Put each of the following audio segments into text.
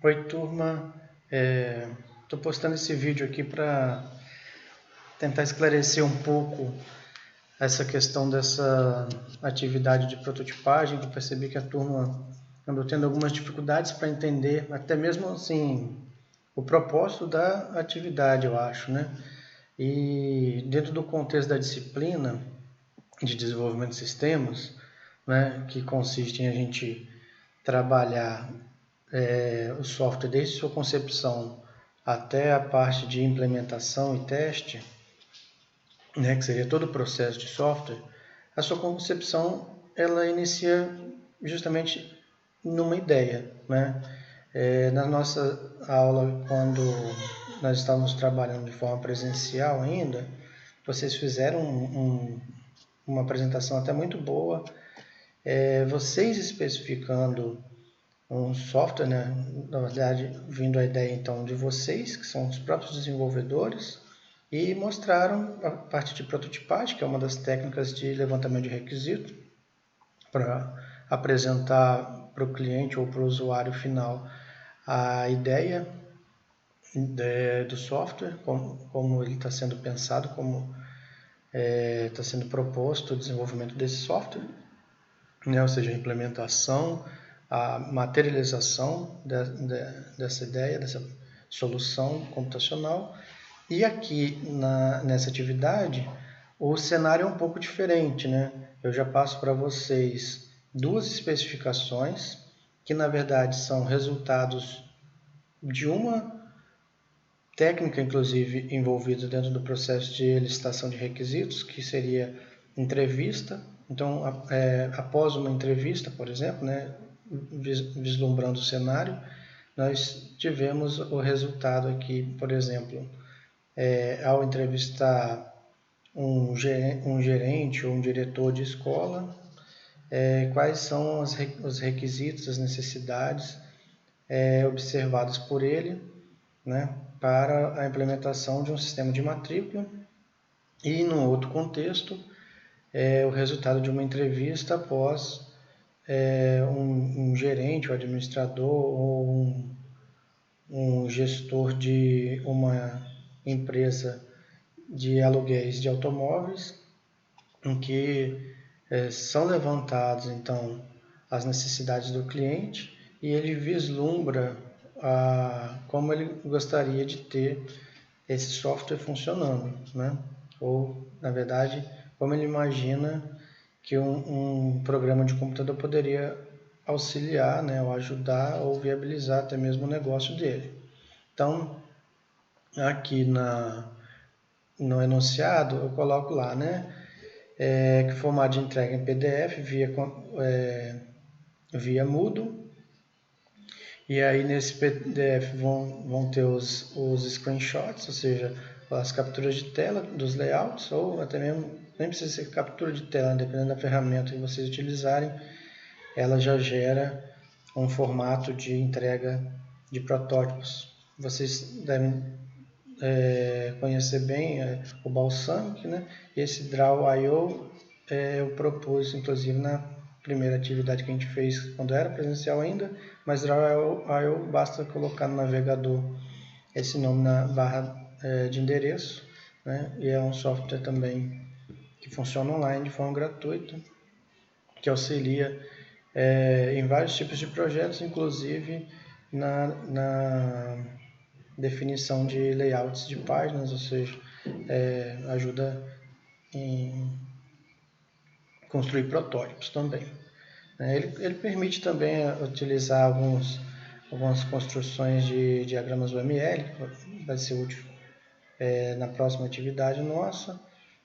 Oi, turma. Estou postando esse vídeo aqui para tentar esclarecer um pouco essa questão dessa atividade de prototipagem, que eu percebi que a turma andou tendo algumas dificuldades para entender, até mesmo assim, o propósito da atividade, eu acho, né? E dentro do contexto da disciplina de desenvolvimento de sistemas, né, que consiste em a gente trabalhar o software desde sua concepção até a parte de implementação e teste, né, que seria todo o processo de software, a sua concepção ela inicia justamente numa ideia, né? Na nossa aula, quando nós estávamos trabalhando de forma presencial ainda, vocês fizeram uma apresentação até muito boa, vocês especificando um software, né? Na verdade, vindo a ideia então de vocês, que são os próprios desenvolvedores, e mostraram a parte de prototipagem, que é uma das técnicas de levantamento de requisito, para apresentar para o cliente ou para o usuário final a ideia do software, como ele está sendo pensado, como está sendo proposto o desenvolvimento desse software, né? Ou seja, a implementação, a materialização dessa ideia, dessa solução computacional. E aqui nessa atividade, o cenário é um pouco diferente, né? Eu já passo para vocês duas especificações, que na verdade são resultados de uma técnica, inclusive, envolvida dentro do processo de licitação de requisitos, que seria entrevista. Então, após uma entrevista, por exemplo, né, vislumbrando o cenário, nós tivemos o resultado aqui, por exemplo, ao entrevistar um gerente ou um diretor de escola, quais são os requisitos, as necessidades observadas por ele, né, para a implementação de um sistema de matrícula. E, num outro contexto, o resultado de uma entrevista após um gerente, um administrador ou um gestor de uma empresa de aluguéis de automóveis, em que são levantadas então as necessidades do cliente e ele vislumbra como ele gostaria de ter esse software funcionando, né? Ou, na verdade, como ele imagina que um programa de computador poderia auxiliar, né, ou ajudar ou viabilizar até mesmo o negócio dele. Então, aqui no enunciado, eu coloco lá, né, que o formato de entrega em PDF via Moodle. E aí nesse PDF vão ter os screenshots, ou seja, as capturas de tela dos layouts, ou até mesmo, nem precisa ser captura de tela, dependendo da ferramenta que vocês utilizarem, ela já gera um formato de entrega de protótipos. Vocês devem conhecer bem o Balsamiq, né? E esse Draw.io eu propus, inclusive, na primeira atividade que a gente fez quando era presencial ainda, mas Draw.io basta colocar no navegador esse nome na barra de endereço, né? E é um software também que funciona online de forma gratuita, que auxilia em vários tipos de projetos, inclusive na definição de layouts de páginas, ou seja, ajuda em construir protótipos também. Ele permite também utilizar algumas construções de diagramas UML, que vai ser útil na próxima atividade nossa,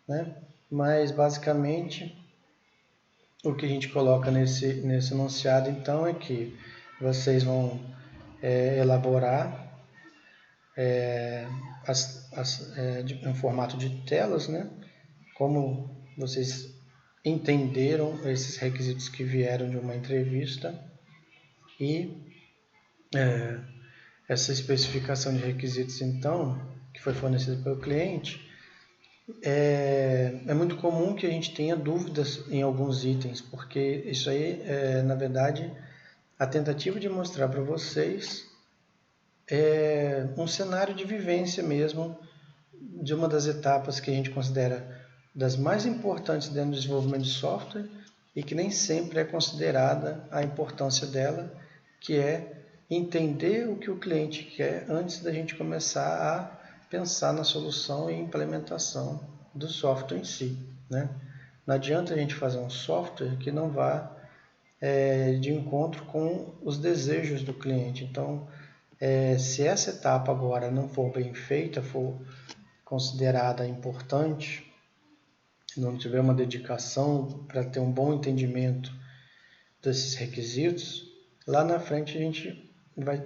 né? Mas basicamente o que a gente coloca nesse enunciado então é que vocês vão elaborar em formato de telas, né? Como vocês entenderam esses requisitos que vieram de uma entrevista e essa especificação de requisitos, então, que foi fornecida pelo cliente, é muito comum que a gente tenha dúvidas em alguns itens, porque isso aí na verdade, a tentativa de mostrar para vocês um cenário de vivência mesmo de uma das etapas que a gente considera das mais importantes dentro do desenvolvimento de software e que nem sempre é considerada a importância dela, que é entender o que o cliente quer antes da gente começar a pensar na solução e implementação do software em si, né? Não adianta a gente fazer um software que não vá de encontro com os desejos do cliente. Então, se essa etapa agora não for bem feita, for considerada importante, não tiver uma dedicação para ter um bom entendimento desses requisitos, lá na frente a gente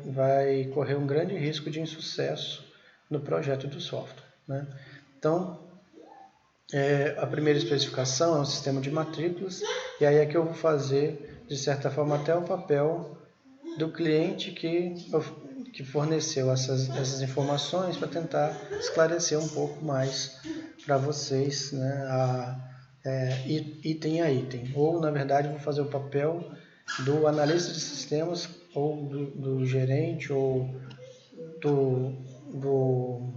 vai correr um grande risco de insucesso no projeto do software, né? Então, a primeira especificação é um sistema de matrículas, e aí é que eu vou fazer, de certa forma, até o papel do cliente que forneceu essas informações para tentar esclarecer um pouco mais para vocês, né, item a item. Ou, na verdade, vou fazer o papel do analista de sistemas, ou do gerente, ou do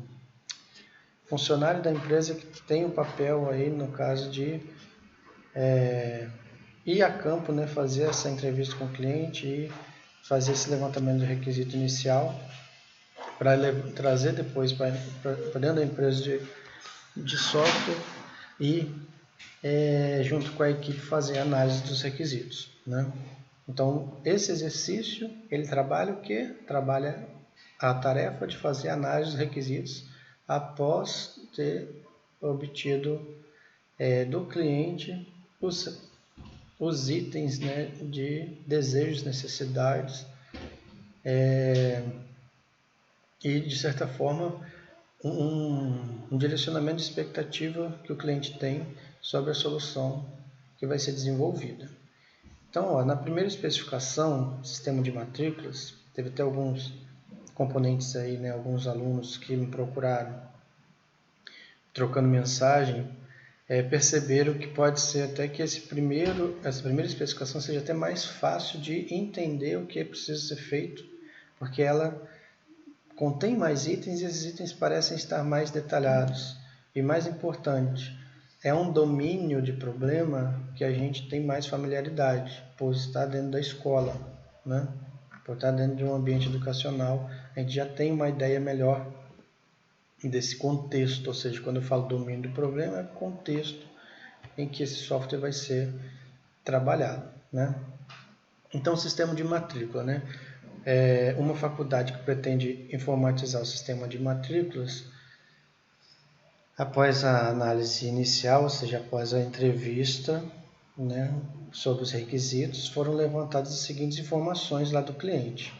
funcionário da empresa que tem o papel aí, no caso de ir a campo, né, fazer essa entrevista com o cliente e fazer esse levantamento do requisito inicial para trazer depois para dentro da empresa de software e junto com a equipe fazer a análise dos requisitos, né? Então, esse exercício, ele trabalha o quê? Trabalha a tarefa de fazer a análise dos requisitos após ter obtido do cliente os itens, né, de desejos, necessidades e, de certa forma, um direcionamento de expectativa que o cliente tem sobre a solução que vai ser desenvolvida. Então, na primeira especificação, sistema de matrículas, teve até alguns componentes aí, né, alguns alunos que me procuraram trocando mensagem, perceberam que pode ser até que essa primeira especificação seja até mais fácil de entender o que precisa ser feito, porque ela contém mais itens e esses itens parecem estar mais detalhados. E mais importante, é um domínio de problema que a gente tem mais familiaridade, por estar dentro da escola, né? Por estar dentro de um ambiente educacional, a gente já tem uma ideia melhor desse contexto, ou seja, quando eu falo domínio do problema, é o contexto em que esse software vai ser trabalhado, né? Então, o sistema de matrícula, né? Uma faculdade que pretende informatizar o sistema de matrículas, após a análise inicial, ou seja, após a entrevista, né, sobre os requisitos, foram levantadas as seguintes informações lá do cliente.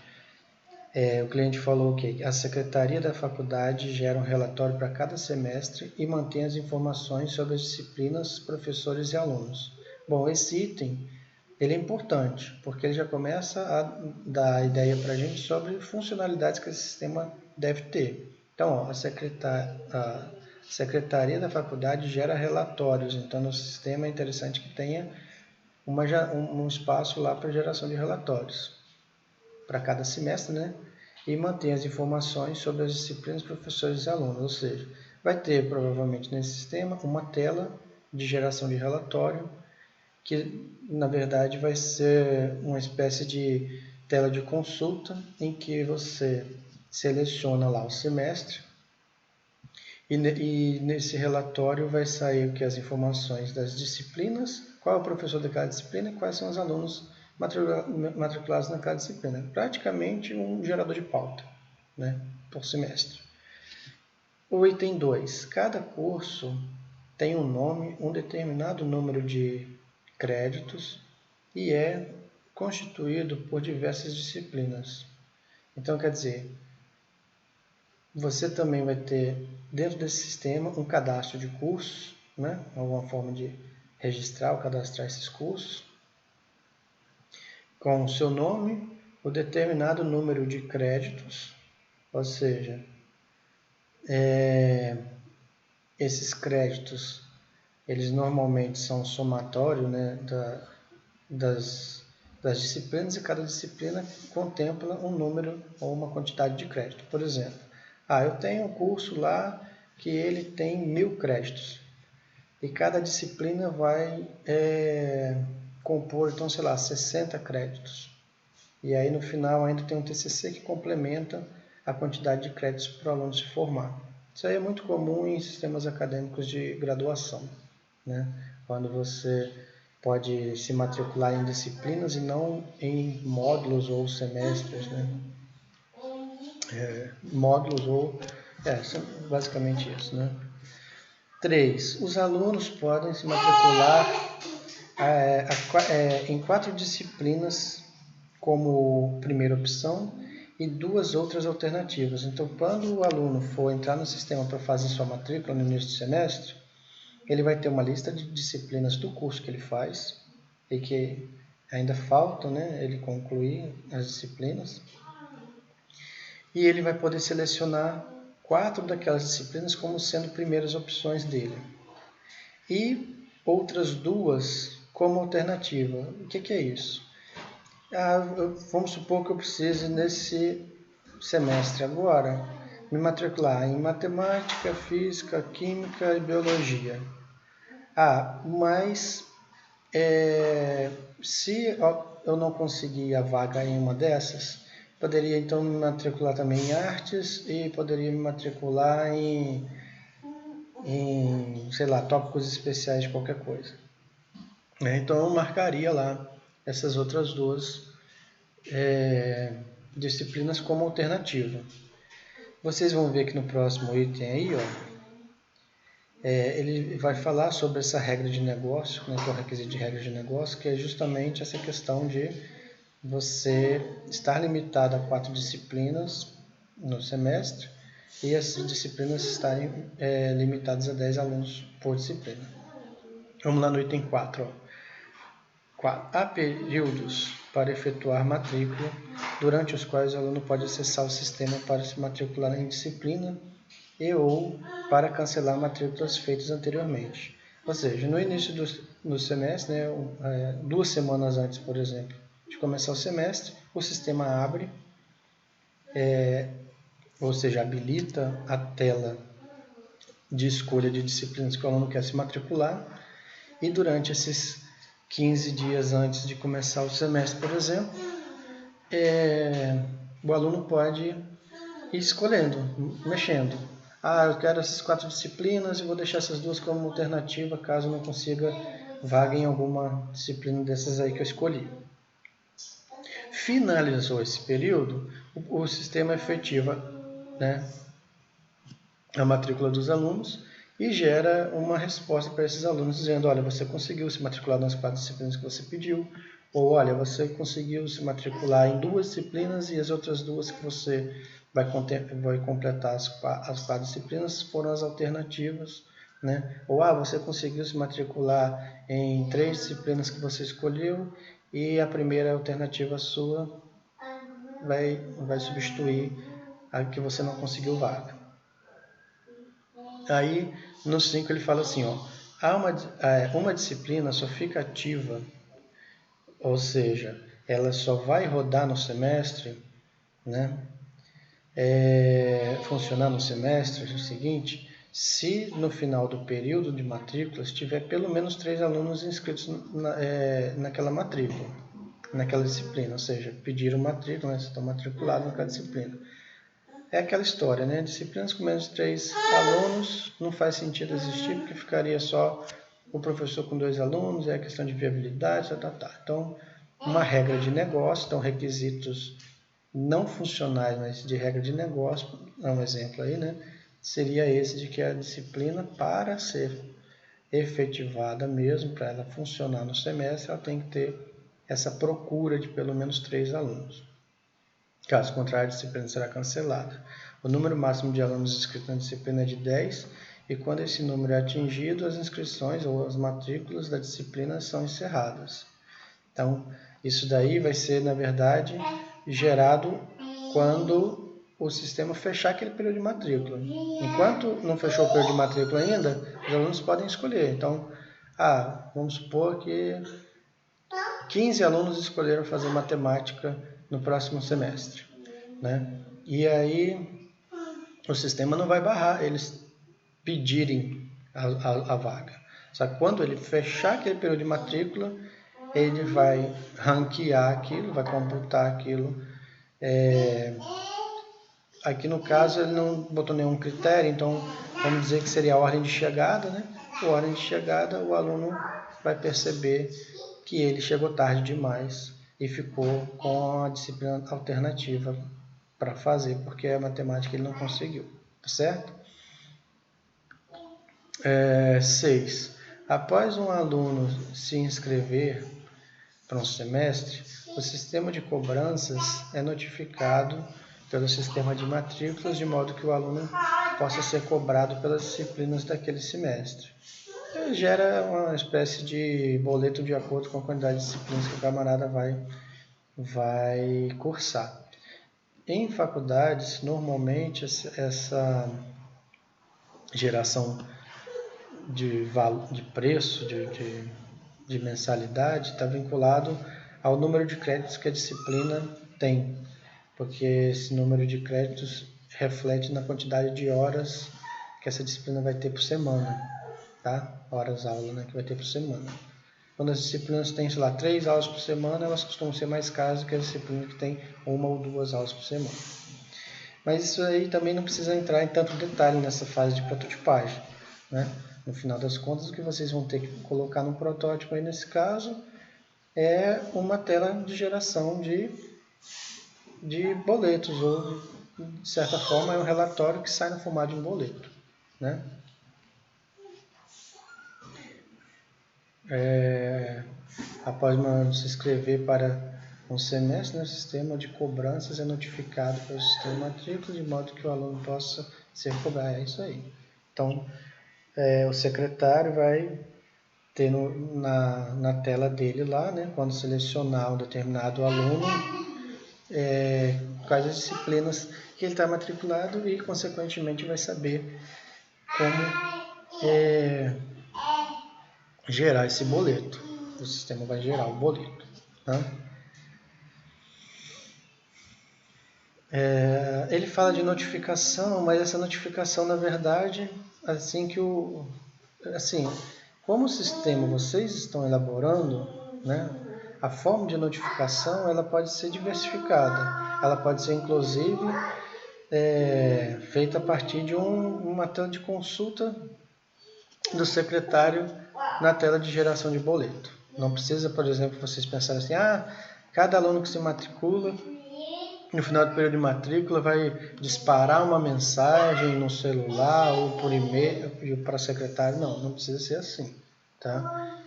O cliente falou que a secretaria da faculdade gera um relatório para cada semestre e mantém as informações sobre as disciplinas, professores e alunos. Bom, esse item ele é importante, porque ele já começa a dar ideia para a gente sobre funcionalidades que esse sistema deve ter. Então, a secretaria da faculdade gera relatórios, então no sistema é interessante que tenha um espaço lá para geração de relatórios para cada semestre, né? E mantém as informações sobre as disciplinas, professores e alunos, ou seja, vai ter provavelmente nesse sistema uma tela de geração de relatório, que na verdade vai ser uma espécie de tela de consulta em que você seleciona lá o semestre e nesse relatório vai sair as informações das disciplinas, qual é o professor de cada disciplina e quais são os alunos matriculados naquela disciplina. Praticamente um gerador de pauta, né, por semestre. O item 2. Cada curso tem um nome, um determinado número de créditos e é constituído por diversas disciplinas. Então, quer dizer, você também vai ter dentro desse sistema um cadastro de cursos, né? Alguma forma de registrar ou cadastrar esses cursos, com o seu nome, o determinado número de créditos, ou seja, esses créditos, eles normalmente são somatório, né, das das disciplinas, e cada disciplina contempla um número ou uma quantidade de crédito. Por exemplo, eu tenho um curso lá que ele tem 1000 créditos, e cada disciplina vai compor, então, sei lá, 60 créditos. E aí no final ainda tem um TCC que complementa a quantidade de créditos para o aluno se formar. Isso aí é muito comum em sistemas acadêmicos de graduação, né? Quando você pode se matricular em disciplinas e não em módulos ou semestres, né? Módulos ou... basicamente isso, né? 3. Os alunos podem se matricular em 4 disciplinas como primeira opção e 2 outras alternativas. Então, quando o aluno for entrar no sistema para fazer sua matrícula no início do semestre, ele vai ter uma lista de disciplinas do curso que ele faz e que ainda faltam, né, ele concluir as disciplinas. E ele vai poder selecionar 4 daquelas disciplinas como sendo primeiras opções dele. E outras 2 como alternativa. O que é isso? Vamos supor que eu precise nesse semestre agora me matricular em matemática, física, química e biologia. Mas se eu não conseguir a vaga em uma dessas, poderia então me matricular também em artes e poderia me matricular em sei lá, tópicos especiais de qualquer coisa. Então eu marcaria lá essas outras 2 disciplinas como alternativa. Vocês vão ver que no próximo item aí, ele vai falar sobre essa regra de negócio, né, que é o requisito de regra de negócio, que é justamente essa questão de você estar limitado a 4 disciplinas no semestre e essas disciplinas estarem limitadas a 10 alunos por disciplina. Vamos lá no item 4. Há períodos para efetuar matrícula, durante os quais o aluno pode acessar o sistema para se matricular em disciplina e ou para cancelar matrículas feitas anteriormente. Ou seja, no início do semestre, né, 2 semanas antes, por exemplo, de começar o semestre, o sistema abre, ou seja, habilita a tela de escolha de disciplinas que o aluno quer se matricular, e durante esses 15 dias antes de começar o semestre, por exemplo, o aluno pode ir escolhendo, mexendo. Eu quero essas 4 disciplinas e vou deixar essas 2 como alternativa caso não consiga vaga em alguma disciplina dessas aí que eu escolhi. Finalizou esse período, o sistema efetiva, né, a matrícula dos alunos e gera uma resposta para esses alunos dizendo: olha, você conseguiu se matricular nas 4 disciplinas que você pediu, ou olha, você conseguiu se matricular em 2 disciplinas e as outras 2 que você vai completar as 4 disciplinas foram as alternativas, né? Ou você conseguiu se matricular em 3 disciplinas que você escolheu e a primeira alternativa sua vai substituir a que você não conseguiu vaga. Aí no 5 ele fala assim, uma disciplina só fica ativa, ou seja, ela só vai rodar no semestre, né? Funcionar no semestre seguinte, se no final do período de matrículas tiver pelo menos 3 alunos inscritos naquela matrícula, naquela disciplina, ou seja, pediram matrícula, né? Estão matriculados naquela disciplina. É aquela história, né? Disciplinas com menos de 3 alunos não faz sentido existir, porque ficaria só o professor com 2 alunos, é questão de viabilidade, Então, uma regra de negócio, então requisitos não funcionais, mas de regra de negócio, é um exemplo aí, né? Seria esse de que a disciplina, para ser efetivada mesmo, para ela funcionar no semestre, ela tem que ter essa procura de pelo menos 3 alunos. Caso contrário, a disciplina será cancelada. O número máximo de alunos inscritos na disciplina é de 10, e quando esse número é atingido, as inscrições ou as matrículas da disciplina são encerradas. Então, isso daí vai ser, na verdade, gerado quando o sistema fechar aquele período de matrícula. Enquanto não fechou o período de matrícula ainda, os alunos podem escolher. Então, vamos supor que 15 alunos escolheram fazer matemática no próximo semestre, né? E aí o sistema não vai barrar eles pedirem a vaga. Só que quando ele fechar aquele período de matrícula, ele vai ranquear aquilo, vai computar aquilo. Aqui no caso ele não botou nenhum critério, então vamos dizer que seria a ordem de chegada, né? A ordem de chegada, o aluno vai perceber que ele chegou tarde demais e ficou com a disciplina alternativa para fazer, porque a matemática ele não conseguiu, tá certo? 6. Após um aluno se inscrever para um semestre, o sistema de cobranças é notificado pelo sistema de matrículas, de modo que o aluno possa ser cobrado pelas disciplinas daquele semestre. Gera uma espécie de boleto de acordo com a quantidade de disciplinas que o camarada vai cursar. Em faculdades, normalmente essa geração de preço, de mensalidade, está vinculado ao número de créditos que a disciplina tem, porque esse número de créditos reflete na quantidade de horas que essa disciplina vai ter por semana, tá? Horas aula, né, que vai ter por semana. Quando as disciplinas têm, sei lá, 3 aulas por semana, elas costumam ser mais caras do que a disciplina que tem 1 ou 2 aulas por semana. Mas isso aí também não precisa entrar em tanto detalhe nessa fase de prototipagem, né? No final das contas, o que vocês vão ter que colocar no protótipo aí nesse caso é uma tela de geração de boletos, ou de certa forma é um relatório que sai no formato de um boleto, né? Após se inscrever para um semestre, o sistema de cobranças é notificado pelo sistema de matrícula, de modo que o aluno possa ser cobrado. É isso aí. Então, o secretário vai ter na tela dele lá, né, quando selecionar um determinado aluno, quais as disciplinas que ele está matriculado e, consequentemente, vai saber como gerar esse boleto. O sistema vai gerar o boleto, tá? Ele fala de notificação, mas essa notificação, na verdade, como o sistema vocês estão elaborando, né, a forma de notificação ela pode ser diversificada. Ela pode ser, inclusive, feita a partir de uma tela de consulta do secretário na tela de geração de boleto. Não precisa, por exemplo, vocês pensarem assim, cada aluno que se matricula, no final do período de matrícula, vai disparar uma mensagem no celular ou por e-mail para o secretário. Não precisa ser assim, tá?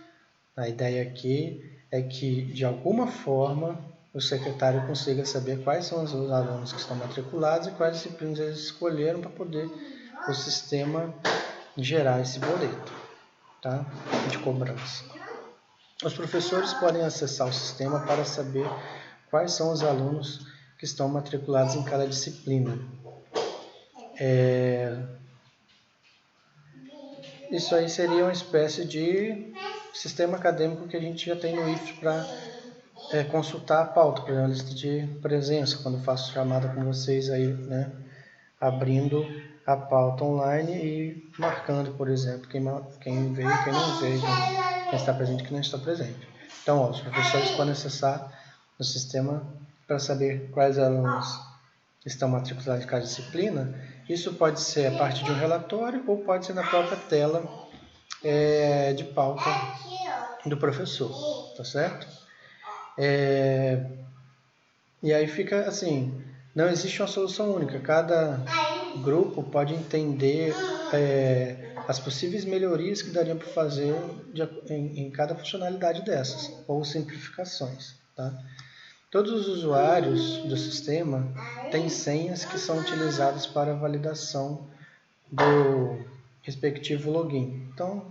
A ideia aqui é que, de alguma forma, o secretário consiga saber quais são os alunos que estão matriculados e quais disciplinas eles escolheram para poder o sistema gerar esse boleto, tá? De cobrança. Os professores podem acessar o sistema para saber quais são os alunos que estão matriculados em cada disciplina. Isso aí seria uma espécie de sistema acadêmico que a gente já tem no IFES para consultar a pauta, por exemplo, a lista de presença, quando eu faço chamada com vocês aí, né, abrindo a pauta online e marcando, por exemplo, quem veio e quem não veio, quem está presente e quem não está presente. Então, os professores podem acessar o sistema para saber quais alunos estão matriculados em cada disciplina. Isso pode ser a partir de um relatório ou pode ser na própria tela de pauta do professor, tá certo? E aí fica assim, não existe uma solução única, cada grupo pode entender as possíveis melhorias que dariam para fazer em cada funcionalidade dessas, ou simplificações, tá? Todos os usuários do sistema têm senhas que são utilizadas para a validação do respectivo login. Então,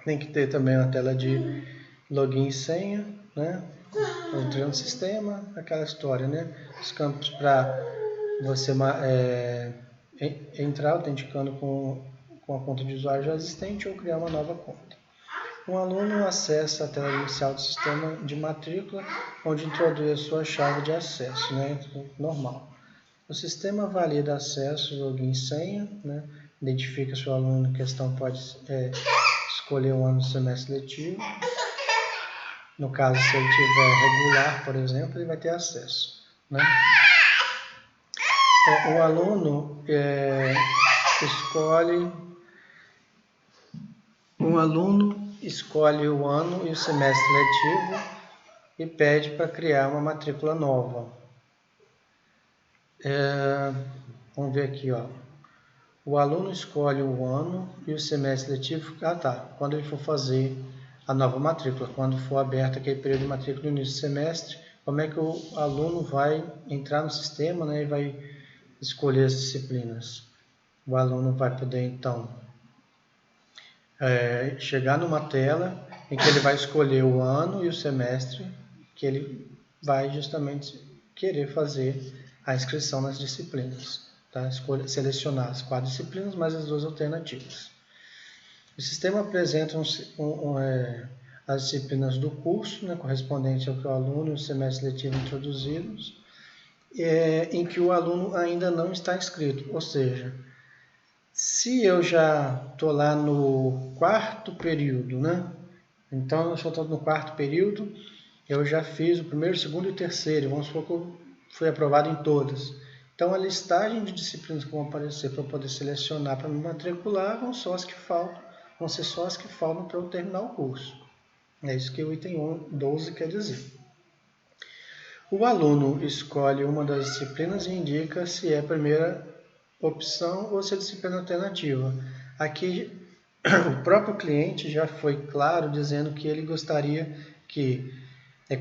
tem que ter também uma tela de login e senha, né? Entrando no sistema, aquela história, né? Os campos para você entrar autenticando com a conta de usuário já existente ou criar uma nova conta. Um aluno acessa a tela inicial do sistema de matrícula, onde introduz a sua chave de acesso, né? Normal. O sistema valida acesso, login e senha, né? Identifica se o aluno em questão pode escolher o ano do semestre letivo. No caso, se ele tiver regular, por exemplo, ele vai ter acesso, né? O aluno escolhe o ano e o semestre letivo e pede para criar uma matrícula nova. Vamos ver aqui, ó. O aluno escolhe o ano e o semestre letivo. Quando ele for fazer a nova matrícula, quando for aberto aquele período de matrícula no início do semestre, como é que o aluno vai entrar no sistema, né, e vai escolher as disciplinas? O aluno vai poder, então, chegar numa tela em que ele vai escolher o ano e o semestre que ele vai justamente querer fazer a inscrição nas disciplinas. Tá? Selecionar as 4 disciplinas mais as 2 alternativas. O sistema apresenta as disciplinas do curso, né, correspondente ao que o aluno e o semestre letivo introduzidos, em que o aluno ainda não está inscrito, ou seja, se eu já estou lá no 4º período, né? Então, eu só estou no 4º período, eu já fiz o 1º, 2º e o 3º, vamos supor que eu fui aprovado em todas. Então, a listagem de disciplinas que vão aparecer para eu poder selecionar para me matricular vão ser só as que faltam para eu terminar o curso. É isso que o item 12 quer dizer. O aluno escolhe uma das disciplinas e indica se é a primeira opção ou se é disciplina alternativa. Aqui, o próprio cliente já foi claro dizendo que ele gostaria que,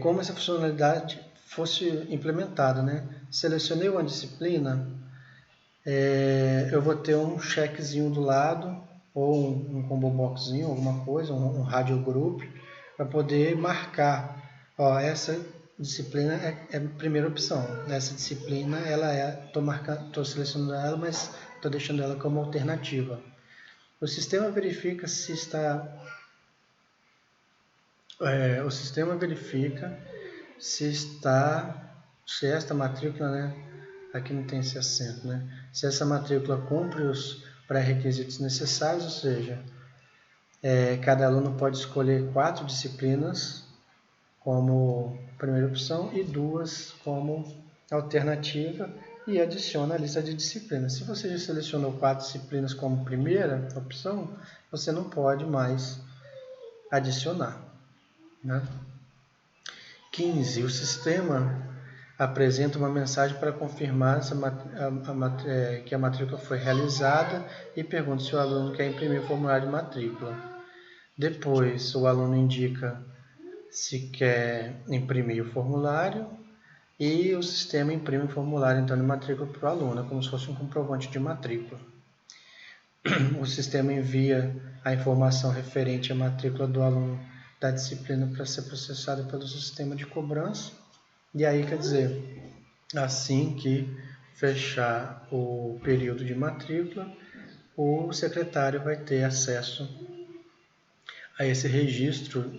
como essa funcionalidade fosse implementada, né? Selecionei uma disciplina, eu vou ter um checkzinho do lado, ou um combo boxzinho, alguma coisa, um radio group, para poder marcar, ó, essa disciplina é a primeira opção. Essa disciplina, estou selecionando ela, mas estou deixando ela como alternativa. O sistema verifica se esta matrícula, né? Aqui não tem esse acento, né? Se essa matrícula cumpre os pré-requisitos necessários, ou seja, cada aluno pode escolher 4 disciplinas como primeira opção e 2 como alternativa e adiciona a lista de disciplinas. Se você já selecionou 4 disciplinas como primeira opção, você não pode mais adicionar, né? 15. O sistema apresenta uma mensagem para confirmar que a matrícula foi realizada e pergunta se o aluno quer imprimir o formulário de matrícula. Depois, o aluno indica se quer imprimir o formulário e o sistema imprime o formulário então, de matrícula para o aluno, como se fosse um comprovante de matrícula. O sistema envia a informação referente à matrícula do aluno da disciplina para ser processada pelo sistema de cobrança. E aí, quer dizer, assim que fechar o período de matrícula, o secretário vai ter acesso a esse registro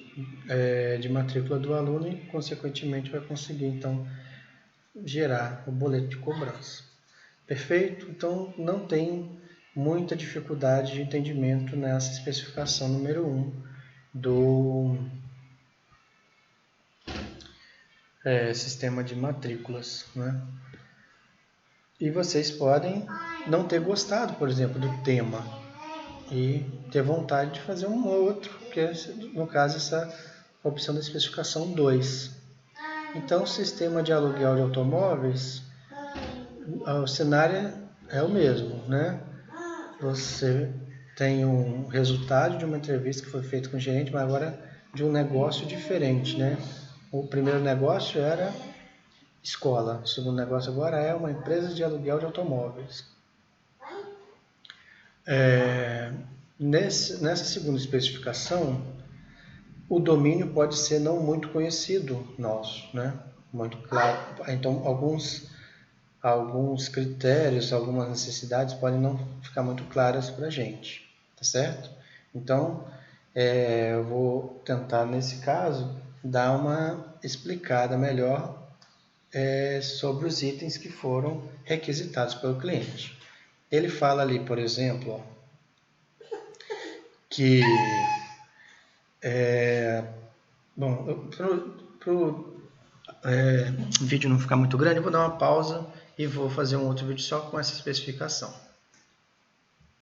de matrícula do aluno e, consequentemente, vai conseguir, então, gerar o boleto de cobrança. Perfeito? Então, não tem muita dificuldade de entendimento nessa especificação número 1 do sistema de matrículas, né? E vocês podem não ter gostado, por exemplo, do tema e ter vontade de fazer um ou outro, que é, no caso, essa opção da especificação 2. Então, o sistema de aluguel de automóveis, o cenário é o mesmo, né? Você tem um resultado de uma entrevista que foi feita com o gerente, mas agora de um negócio diferente, né? O primeiro negócio era escola, o segundo negócio agora é uma empresa de aluguel de automóveis. Nessa segunda especificação, o domínio pode ser não muito conhecido nosso, né? Muito claro. Então, alguns critérios, algumas necessidades podem não ficar muito claras para a gente, tá certo? Então, eu vou tentar, nesse caso, dar uma explicada melhor sobre os itens que foram requisitados pelo cliente. Ele fala ali, por exemplo, que para o vídeo não ficar muito grande, eu vou dar uma pausa e vou fazer um outro vídeo só com essa especificação.